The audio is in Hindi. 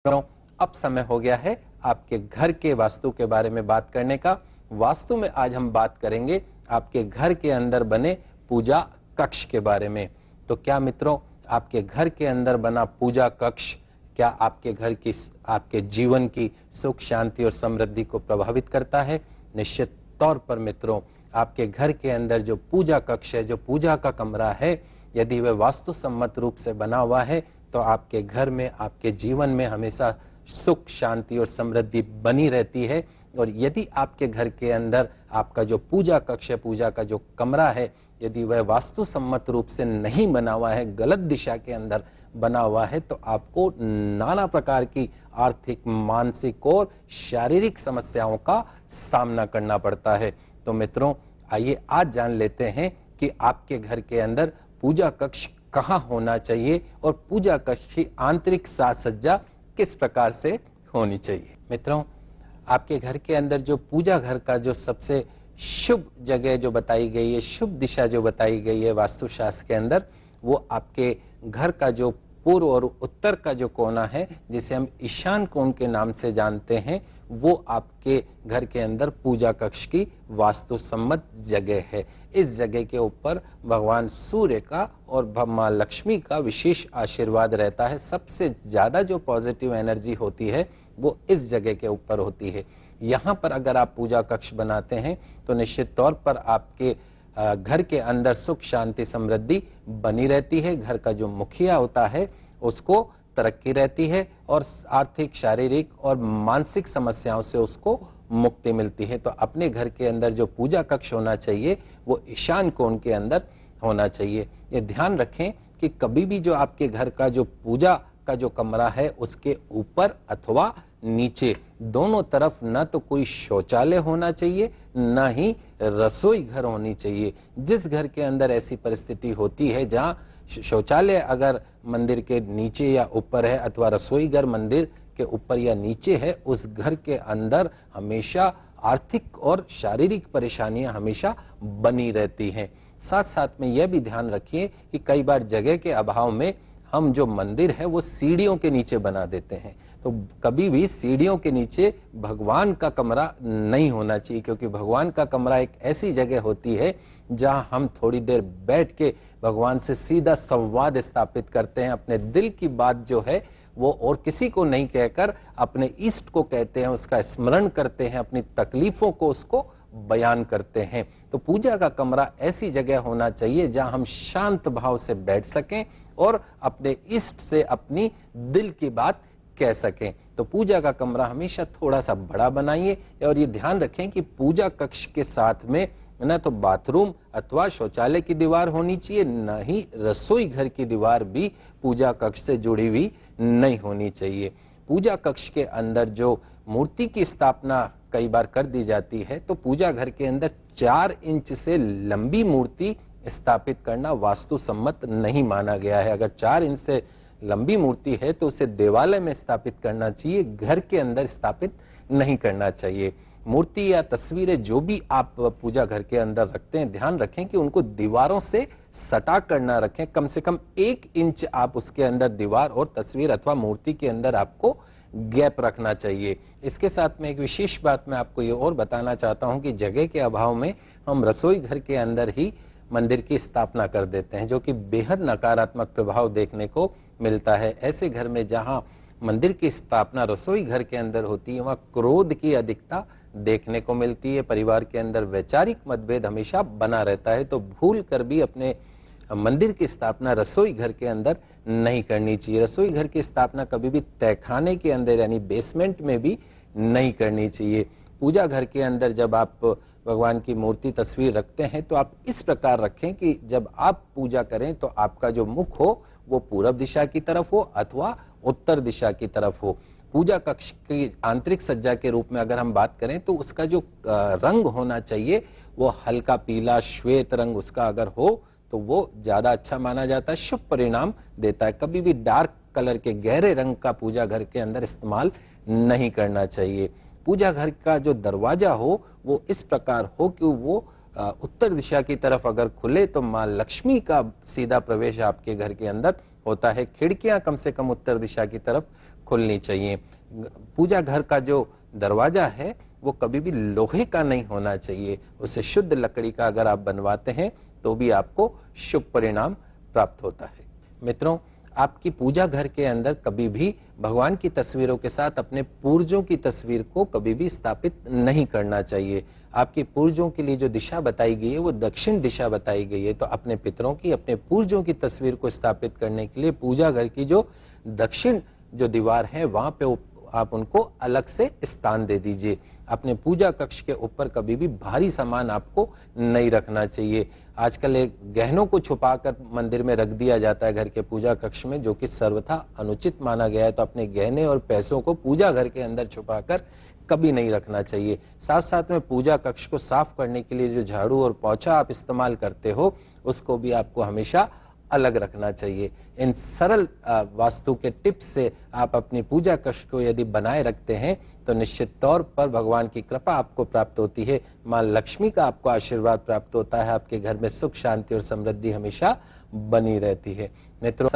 अब समय हो गया है आपके घर के वास्तु के बारे में बात करने का। वास्तु में आज हम बात करेंगे आपके घर के अंदर बने पूजा कक्ष के बारे में। तो क्या मित्रों, आपके घर के अंदर बना पूजा कक्ष क्या आपके घर की, आपके जीवन की सुख शांति और समृद्धि को प्रभावित करता है? निश्चित तौर पर मित्रों, आपके घर के अंदर जो पूजा कक्ष है, जो पूजा का कमरा है, यदि वह वास्तु सम्मत रूप से बना हुआ है तो आपके घर में, आपके जीवन में हमेशा सुख शांति और समृद्धि बनी रहती है। और यदि आपके घर के अंदर आपका जो पूजा कक्ष है, पूजा का जो कमरा है, यदि वह वास्तु सम्मत रूप से नहीं बना हुआ है, गलत दिशा के अंदर बना हुआ है, तो आपको नाना प्रकार की आर्थिक, मानसिक और शारीरिक समस्याओं का सामना करना पड़ता है। तो मित्रों, आइए आज जान लेते हैं कि आपके घर के अंदर पूजा कक्ष कहाँ होना चाहिए और पूजा कक्ष की आंतरिक साज सज्जा किस प्रकार से होनी चाहिए। मित्रों, आपके घर के अंदर जो पूजा घर का जो सबसे शुभ जगह जो बताई गई है, शुभ दिशा जो बताई गई है वास्तुशास्त्र के अंदर, वो आपके घर का जो पूर्व और उत्तर का जो कोना है, जिसे हम ईशान कोण के नाम से जानते हैं, वो आपके घर के अंदर पूजा कक्ष की वास्तु सम्मत जगह है। इस जगह के ऊपर भगवान सूर्य का और मां लक्ष्मी का विशेष आशीर्वाद रहता है। सबसे ज्यादा जो पॉजिटिव एनर्जी होती है वो इस जगह के ऊपर होती है। यहाँ पर अगर आप पूजा कक्ष बनाते हैं तो निश्चित तौर पर आपके घर के अंदर सुख शांति समृद्धि बनी रहती है। घर का जो मुखिया होता है उसको तरक्की रहती है और आर्थिक, शारीरिक और मानसिक समस्याओं से उसको मुक्ति मिलती है। तो अपने घर के अंदर जो पूजा कक्ष होना चाहिए वो ईशान कोण के अंदर होना चाहिए। ये ध्यान रखें कि कभी भी जो आपके घर का जो पूजा का जो कमरा है उसके ऊपर अथवा नीचे दोनों तरफ न तो कोई शौचालय होना चाहिए, न ही रसोई घर होनी चाहिए। जिस घर के अंदर ऐसी परिस्थिति होती है जहां शौचालय अगर मंदिर के नीचे या ऊपर है अथवा रसोई घर मंदिर के ऊपर या नीचे है, उस घर के अंदर हमेशा आर्थिक और शारीरिक परेशानियां हमेशा बनी रहती हैं। साथ साथ में यह भी ध्यान रखिए कि कई बार जगह के अभाव में हम जो मंदिर है वो सीढ़ियों के नीचे बना देते हैं। तो कभी भी सीढ़ियों के नीचे भगवान का कमरा नहीं होना चाहिए, क्योंकि भगवान का कमरा एक ऐसी जगह होती है जहां हम थोड़ी देर बैठ के भगवान से सीधा संवाद स्थापित करते हैं। अपने दिल की बात जो है वो और किसी को नहीं कहकर अपने इष्ट को कहते हैं, उसका स्मरण करते हैं, अपनी तकलीफों को उसको बयान करते हैं। तो पूजा का कमरा ऐसी जगह होना चाहिए जहां हम शांत भाव से बैठ सकें और अपने इष्ट से अपनी दिल की बात कह सकें। तो पूजा का कमरा हमेशा थोड़ा सा बड़ा बनाइए और ये ध्यान रखें कि पूजा कक्ष के साथ में न तो बाथरूम अथवा शौचालय की दीवार होनी चाहिए, न ही रसोई घर की दीवार भी पूजा कक्ष से जुड़ी हुई नहीं होनी चाहिए। पूजा कक्ष के अंदर जो मूर्ति की स्थापना कई बार कर दी जाती है, तो पूजा घर के अंदर 4 इंच से लंबी मूर्ति स्थापित करना वास्तु सम्मत नहीं माना गया है। अगर 4 इंच से लंबी मूर्ति है तो उसे देवालय में स्थापित करना चाहिए, घर के अंदर स्थापित नहीं करना चाहिए। मूर्ति या तस्वीरें जो भी आप पूजा घर के अंदर रखते हैं, ध्यान रखें कि उनको दीवारों से सटा कर ना रखें। कम से कम 1 इंच आप उसके अंदर दीवार और तस्वीर अथवा मूर्ति के अंदर आपको गैप रखना चाहिए। इसके साथ में एक विशेष बात मैं आपको ये और बताना चाहता हूं कि जगह के अभाव में हम रसोई घर के अंदर ही मंदिर की स्थापना कर देते हैं, जो कि बेहद नकारात्मक प्रभाव देखने को मिलता है। ऐसे घर में जहां मंदिर की स्थापना रसोई घर के अंदर होती है, वहां क्रोध की अधिकता देखने को मिलती है। परिवार के अंदर वैचारिक मतभेद हमेशा बना रहता है। तो भूल कर भी अपने मंदिर की स्थापना रसोई घर के अंदर नहीं करनी चाहिए। रसोई घर की स्थापना कभी भी तहखाने के अंदर यानी बेसमेंट में भी नहीं करनी चाहिए। पूजा घर के अंदर जब आप भगवान की मूर्ति, तस्वीर रखते हैं तो आप इस प्रकार रखें कि जब आप पूजा करें तो आपका जो मुख हो वो पूरब दिशा की तरफ हो अथवा उत्तर दिशा की तरफ हो। पूजा कक्ष की आंतरिक सज्जा के रूप में अगर हम बात करें तो उसका जो रंग होना चाहिए वो हल्का पीला, श्वेत रंग उसका अगर हो तो वो ज्यादा अच्छा माना जाता है, शुभ परिणाम देता है। कभी भी डार्क कलर के गहरे रंग का पूजा घर के अंदर इस्तेमाल नहीं करना चाहिए। पूजा घर का जो दरवाजा हो वो इस प्रकार हो कि वो उत्तर दिशा की तरफ अगर खुले तो मां लक्ष्मी का सीधा प्रवेश आपके घर के अंदर होता है। खिड़कियां कम से कम उत्तर दिशा की तरफ खुलनी चाहिए। पूजा घर का जो दरवाजा है वो कभी भी लोहे का नहीं होना चाहिए, उसे शुद्ध लकड़ी का अगर आप बनवाते हैं तो भी आपको शुभ परिणाम प्राप्त होता है। मित्रों, आपकी पूजा घर के अंदर कभी भी भगवान की तस्वीरों के साथ अपने पूर्वजों की तस्वीर को कभी भी स्थापित नहीं करना चाहिए। आपके पूर्वजों के लिए जो दिशा बताई गई है वो दक्षिण दिशा बताई गई है, तो अपने पितरों की, अपने पूर्वजों की तस्वीर को स्थापित करने के लिए पूजा घर की जो दक्षिण जो दीवार है वहां पे आप उनको अलग से स्थान दे दीजिए। अपने पूजा कक्ष के ऊपर कभी भी भारी सामान आपको नहीं रखना चाहिए। आजकल एक गहनों को छुपाकर मंदिर में रख दिया जाता है घर के पूजा कक्ष में, जो कि सर्वथा अनुचित माना गया है। तो अपने गहने और पैसों को पूजा घर के अंदर छुपाकर कभी नहीं रखना चाहिए। साथ साथ में पूजा कक्ष को साफ करने के लिए जो झाड़ू और पोंछा आप इस्तेमाल करते हो उसको भी आपको हमेशा अलग रखना चाहिए। इन सरल वास्तु के टिप्स से आप अपनी पूजा कक्ष को यदि बनाए रखते हैं तो निश्चित तौर पर भगवान की कृपा आपको प्राप्त होती है, मां लक्ष्मी का आपको आशीर्वाद प्राप्त होता है, आपके घर में सुख शांति और समृद्धि हमेशा बनी रहती है। मित्रों,